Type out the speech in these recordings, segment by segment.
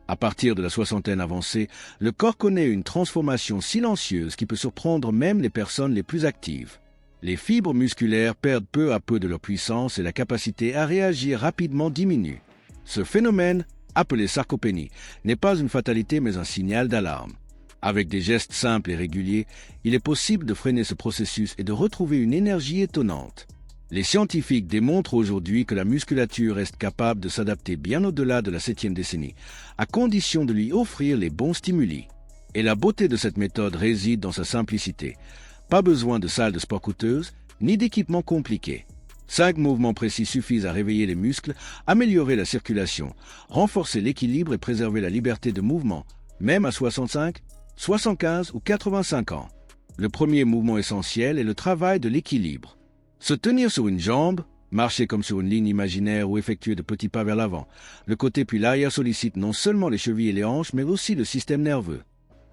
À partir de la soixantaine avancée, le corps connaît une transformation silencieuse qui peut surprendre même les personnes les plus actives. Les fibres musculaires perdent peu à peu de leur puissance et la capacité à réagir rapidement diminue. Ce phénomène, appelé sarcopénie, n'est pas une fatalité mais un signal d'alarme. Avec des gestes simples et réguliers, il est possible de freiner ce processus et de retrouver une énergie étonnante. Les scientifiques démontrent aujourd'hui que la musculature reste capable de s'adapter bien au-delà de la 7e décennie, à condition de lui offrir les bons stimuli. Et la beauté de cette méthode réside dans sa simplicité. Pas besoin de salle de sport coûteuse, ni d'équipements compliqués. 5 mouvements précis suffisent à réveiller les muscles, améliorer la circulation, renforcer l'équilibre et préserver la liberté de mouvement, même à 65, 75 ou 85 ans. Le premier mouvement essentiel est le travail de l'équilibre. Se tenir sur une jambe, marcher comme sur une ligne imaginaire ou effectuer de petits pas vers l'avant. Le côté puis l'arrière sollicitent non seulement les chevilles et les hanches, mais aussi le système nerveux.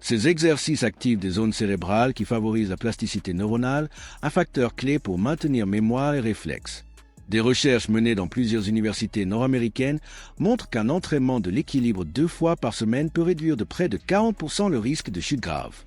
Ces exercices activent des zones cérébrales qui favorisent la plasticité neuronale, un facteur clé pour maintenir mémoire et réflexes. Des recherches menées dans plusieurs universités nord-américaines montrent qu'un entraînement de l'équilibre 2 fois par semaine peut réduire de près de 40% le risque de chute grave.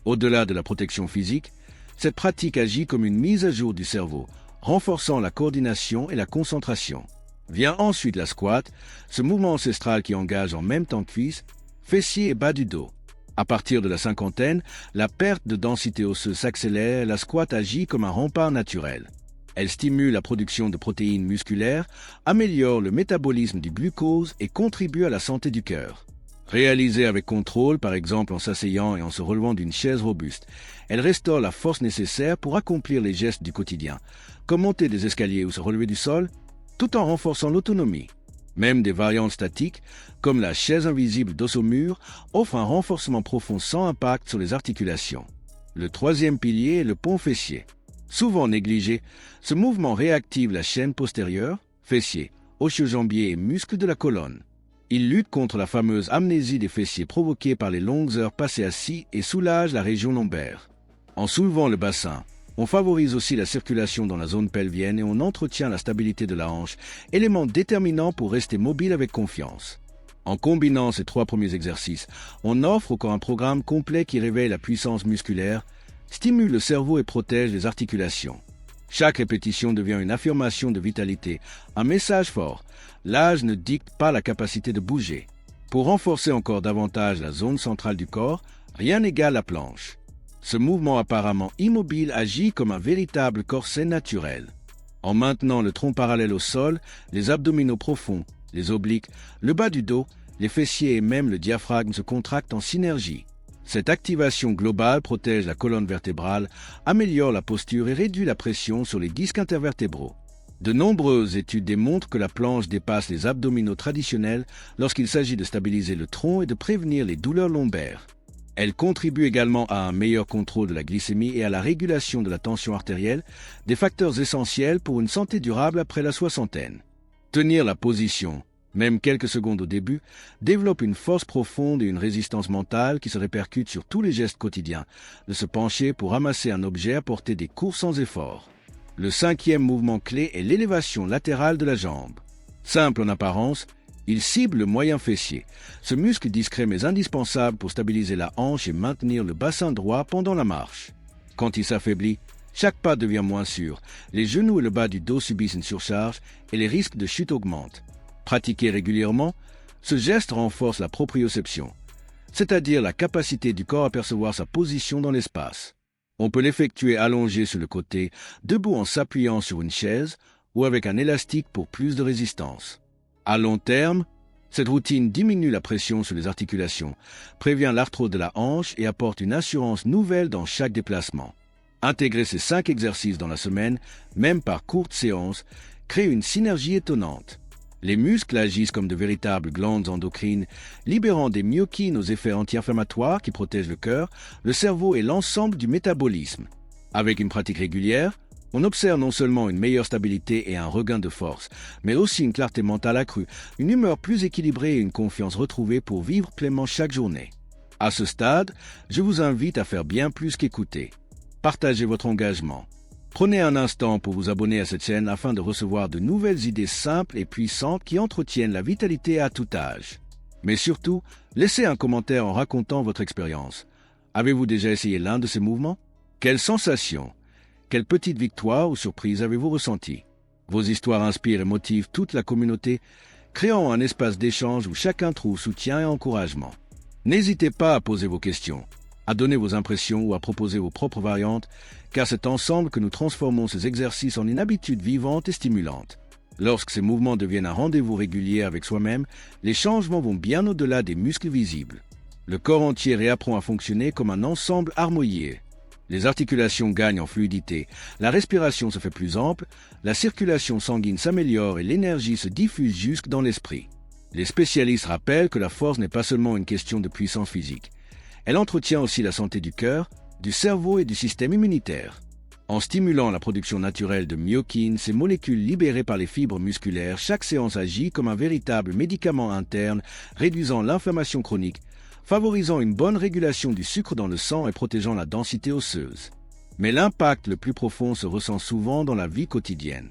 Au-delà de la protection physique, cette pratique agit comme une mise à jour du cerveau, renforçant la coordination et la concentration. Vient ensuite la squat, ce mouvement ancestral qui engage en même temps cuisses, fessiers et bas du dos. À partir de la cinquantaine, la perte de densité osseuse s'accélère et la squat agit comme un rempart naturel. Elle stimule la production de protéines musculaires, améliore le métabolisme du glucose et contribue à la santé du cœur. Réalisée avec contrôle, par exemple en s'asseyant et en se relevant d'une chaise robuste, elle restaure la force nécessaire pour accomplir les gestes du quotidien, comme monter des escaliers ou se relever du sol, tout en renforçant l'autonomie. Même des variantes statiques, comme la chaise invisible dos au mur, offrent un renforcement profond sans impact sur les articulations. Le troisième pilier est le pont fessier. Souvent négligé, ce mouvement réactive la chaîne postérieure, fessiers, ischio-jambiers et muscles de la colonne. Il lutte contre la fameuse amnésie des fessiers provoquée par les longues heures passées assis et soulage la région lombaire. En soulevant le bassin, on favorise aussi la circulation dans la zone pelvienne et on entretient la stabilité de la hanche, élément déterminant pour rester mobile avec confiance. En combinant ces 3 premiers exercices, on offre au corps un programme complet qui réveille la puissance musculaire, stimule le cerveau et protège les articulations. Chaque répétition devient une affirmation de vitalité, un message fort. L'âge ne dicte pas la capacité de bouger. Pour renforcer encore davantage la zone centrale du corps, rien n'égale la planche. Ce mouvement apparemment immobile agit comme un véritable corset naturel. En maintenant le tronc parallèle au sol, les abdominaux profonds, les obliques, le bas du dos, les fessiers et même le diaphragme se contractent en synergie. Cette activation globale protège la colonne vertébrale, améliore la posture et réduit la pression sur les disques intervertébraux. De nombreuses études démontrent que la planche dépasse les abdominaux traditionnels lorsqu'il s'agit de stabiliser le tronc et de prévenir les douleurs lombaires. Elle contribue également à un meilleur contrôle de la glycémie et à la régulation de la tension artérielle, des facteurs essentiels pour une santé durable après la soixantaine. Tenir la position, même quelques secondes au début, développe une force profonde et une résistance mentale qui se répercute sur tous les gestes quotidiens, de se pencher pour ramasser un objet à porter des courses sans effort. Le 5e mouvement clé est l'élévation latérale de la jambe. Simple en apparence, il cible le moyen fessier, ce muscle discret mais indispensable pour stabiliser la hanche et maintenir le bassin droit pendant la marche. Quand il s'affaiblit, chaque pas devient moins sûr, les genoux et le bas du dos subissent une surcharge et les risques de chute augmentent. Pratiqué régulièrement, ce geste renforce la proprioception, c'est-à-dire la capacité du corps à percevoir sa position dans l'espace. On peut l'effectuer allongé sur le côté, debout en s'appuyant sur une chaise ou avec un élastique pour plus de résistance. À long terme, cette routine diminue la pression sur les articulations, prévient l'arthrose de la hanche et apporte une assurance nouvelle dans chaque déplacement. Intégrer ces 5 exercices dans la semaine, même par courtes séances, crée une synergie étonnante. Les muscles agissent comme de véritables glandes endocrines, libérant des myokines aux effets anti-inflammatoires qui protègent le cœur, le cerveau et l'ensemble du métabolisme. Avec une pratique régulière, on observe non seulement une meilleure stabilité et un regain de force, mais aussi une clarté mentale accrue, une humeur plus équilibrée et une confiance retrouvée pour vivre pleinement chaque journée. À ce stade, je vous invite à faire bien plus qu'écouter. Partagez votre engagement. Prenez un instant pour vous abonner à cette chaîne afin de recevoir de nouvelles idées simples et puissantes qui entretiennent la vitalité à tout âge. Mais surtout, laissez un commentaire en racontant votre expérience. Avez-vous déjà essayé l'un de ces mouvements? Quelles sensations, quelles petites victoires ou surprises avez-vous ressenties? Vos histoires inspirent et motivent toute la communauté, créant un espace d'échange où chacun trouve soutien et encouragement. N'hésitez pas à poser vos questions, à donner vos impressions ou à proposer vos propres variantes, car c'est ensemble que nous transformons ces exercices en une habitude vivante et stimulante. Lorsque ces mouvements deviennent un rendez-vous régulier avec soi-même, les changements vont bien au-delà des muscles visibles. Le corps entier réapprend à fonctionner comme un ensemble harmonieux. Les articulations gagnent en fluidité, la respiration se fait plus ample, la circulation sanguine s'améliore et l'énergie se diffuse jusque dans l'esprit. Les spécialistes rappellent que la force n'est pas seulement une question de puissance physique. Elle entretient aussi la santé du cœur, du cerveau et du système immunitaire. En stimulant la production naturelle de myokines, ces molécules libérées par les fibres musculaires, chaque séance agit comme un véritable médicament interne, réduisant l'inflammation chronique, favorisant une bonne régulation du sucre dans le sang et protégeant la densité osseuse. Mais l'impact le plus profond se ressent souvent dans la vie quotidienne.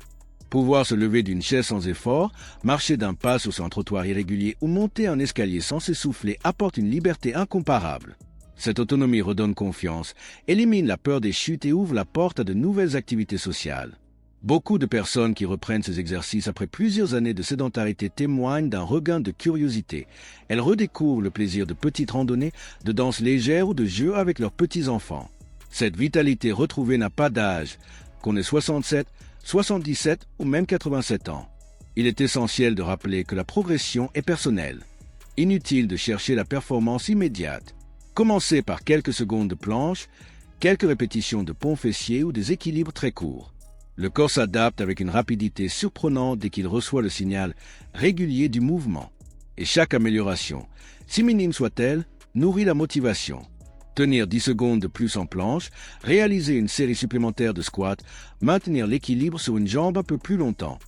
Pouvoir se lever d'une chaise sans effort, marcher d'un pas sur un trottoir irrégulier ou monter un escalier sans s'essouffler apporte une liberté incomparable. Cette autonomie redonne confiance, élimine la peur des chutes et ouvre la porte à de nouvelles activités sociales. Beaucoup de personnes qui reprennent ces exercices après plusieurs années de sédentarité témoignent d'un regain de curiosité. Elles redécouvrent le plaisir de petites randonnées, de danses légères ou de jeux avec leurs petits-enfants. Cette vitalité retrouvée n'a pas d'âge, qu'on ait 67, 77 ou même 87 ans. Il est essentiel de rappeler que la progression est personnelle. Inutile de chercher la performance immédiate. Commencez par quelques secondes de planche, quelques répétitions de pont fessier ou des équilibres très courts. Le corps s'adapte avec une rapidité surprenante dès qu'il reçoit le signal régulier du mouvement. Et chaque amélioration, si minime soit-elle, nourrit la motivation. Tenir 10 secondes de plus en planche, réaliser une série supplémentaire de squats, maintenir l'équilibre sur une jambe un peu plus longtemps.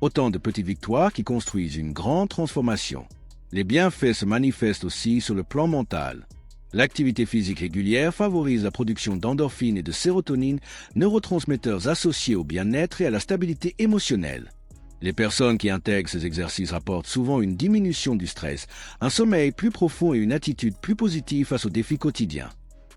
Autant de petites victoires qui construisent une grande transformation. Les bienfaits se manifestent aussi sur le plan mental. L'activité physique régulière favorise la production d'endorphines et de sérotonine, neurotransmetteurs associés au bien-être et à la stabilité émotionnelle. Les personnes qui intègrent ces exercices rapportent souvent une diminution du stress, un sommeil plus profond et une attitude plus positive face aux défis quotidiens.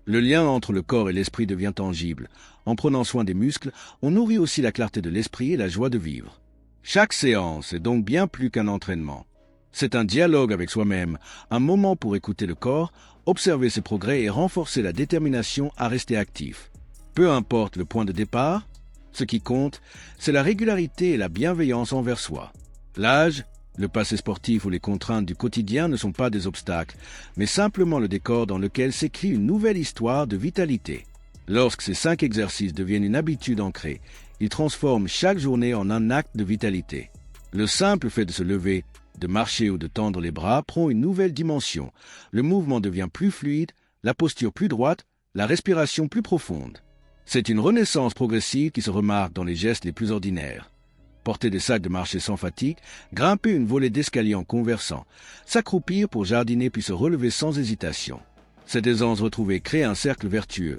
Le lien entre le corps et l'esprit devient tangible. En prenant soin des muscles, on nourrit aussi la clarté de l'esprit et la joie de vivre. Chaque séance est donc bien plus qu'un entraînement. C'est un dialogue avec soi-même, un moment pour écouter le corps, observer ses progrès et renforcer la détermination à rester actif. Peu importe le point de départ, ce qui compte, c'est la régularité et la bienveillance envers soi. L'âge, le passé sportif ou les contraintes du quotidien ne sont pas des obstacles, mais simplement le décor dans lequel s'écrit une nouvelle histoire de vitalité. Lorsque ces 5 exercices deviennent une habitude ancrée, ils transforment chaque journée en un acte de vitalité. Le simple fait de se lever, de marcher ou de tendre les bras prend une nouvelle dimension. Le mouvement devient plus fluide, la posture plus droite, la respiration plus profonde. C'est une renaissance progressive qui se remarque dans les gestes les plus ordinaires. Porter des sacs de marcher sans fatigue, grimper une volée d'escalier en conversant, s'accroupir pour jardiner puis se relever sans hésitation. Cette aisance retrouvée crée un cercle vertueux.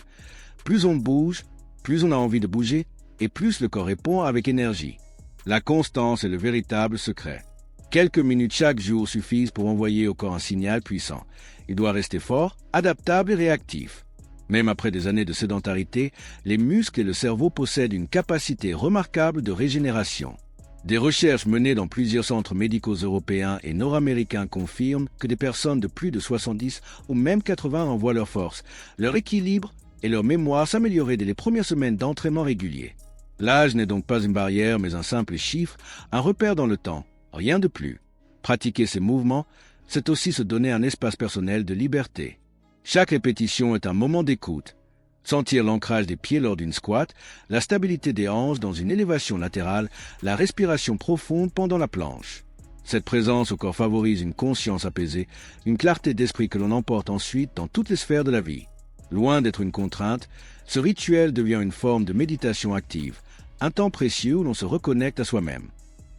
Plus on bouge, plus on a envie de bouger et plus le corps répond avec énergie. La constance est le véritable secret. Quelques minutes chaque jour suffisent pour envoyer au corps un signal puissant. Il doit rester fort, adaptable et réactif. Même après des années de sédentarité, les muscles et le cerveau possèdent une capacité remarquable de régénération. Des recherches menées dans plusieurs centres médicaux européens et nord-américains confirment que des personnes de plus de 70 ou même 80 ans voient leur force, leur équilibre et leur mémoire s'améliorer dès les premières semaines d'entraînement régulier. L'âge n'est donc pas une barrière mais un simple chiffre, un repère dans le temps. Rien de plus. Pratiquer ces mouvements, c'est aussi se donner un espace personnel de liberté. Chaque répétition est un moment d'écoute. Sentir l'ancrage des pieds lors d'une squat, la stabilité des hanches dans une élévation latérale, la respiration profonde pendant la planche. Cette présence au corps favorise une conscience apaisée, une clarté d'esprit que l'on emporte ensuite dans toutes les sphères de la vie. Loin d'être une contrainte, ce rituel devient une forme de méditation active, un temps précieux où l'on se reconnecte à soi-même.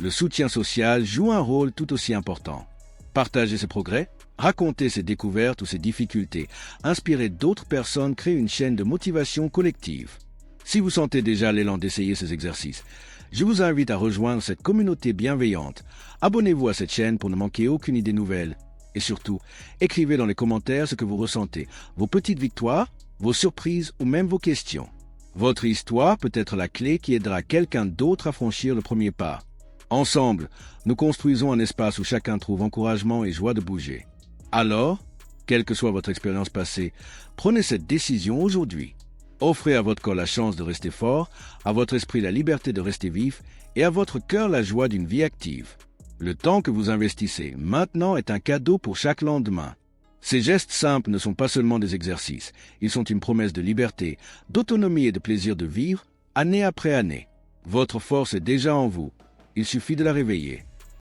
Le soutien social joue un rôle tout aussi important. Partager ses progrès, raconter ses découvertes ou ses difficultés, inspirer d'autres personnes crée une chaîne de motivation collective. Si vous sentez déjà l'élan d'essayer ces exercices, je vous invite à rejoindre cette communauté bienveillante. Abonnez-vous à cette chaîne pour ne manquer aucune idée nouvelle. Et surtout, écrivez dans les commentaires ce que vous ressentez, vos petites victoires, vos surprises ou même vos questions. Votre histoire peut être la clé qui aidera quelqu'un d'autre à franchir le premier pas. Ensemble, nous construisons un espace où chacun trouve encouragement et joie de bouger. Alors, quelle que soit votre expérience passée, prenez cette décision aujourd'hui. Offrez à votre corps la chance de rester fort, à votre esprit la liberté de rester vif et à votre cœur la joie d'une vie active. Le temps que vous investissez maintenant est un cadeau pour chaque lendemain. Ces gestes simples ne sont pas seulement des exercices, ils sont une promesse de liberté, d'autonomie et de plaisir de vivre, année après année. Votre force est déjà en vous, il suffit de la réveiller.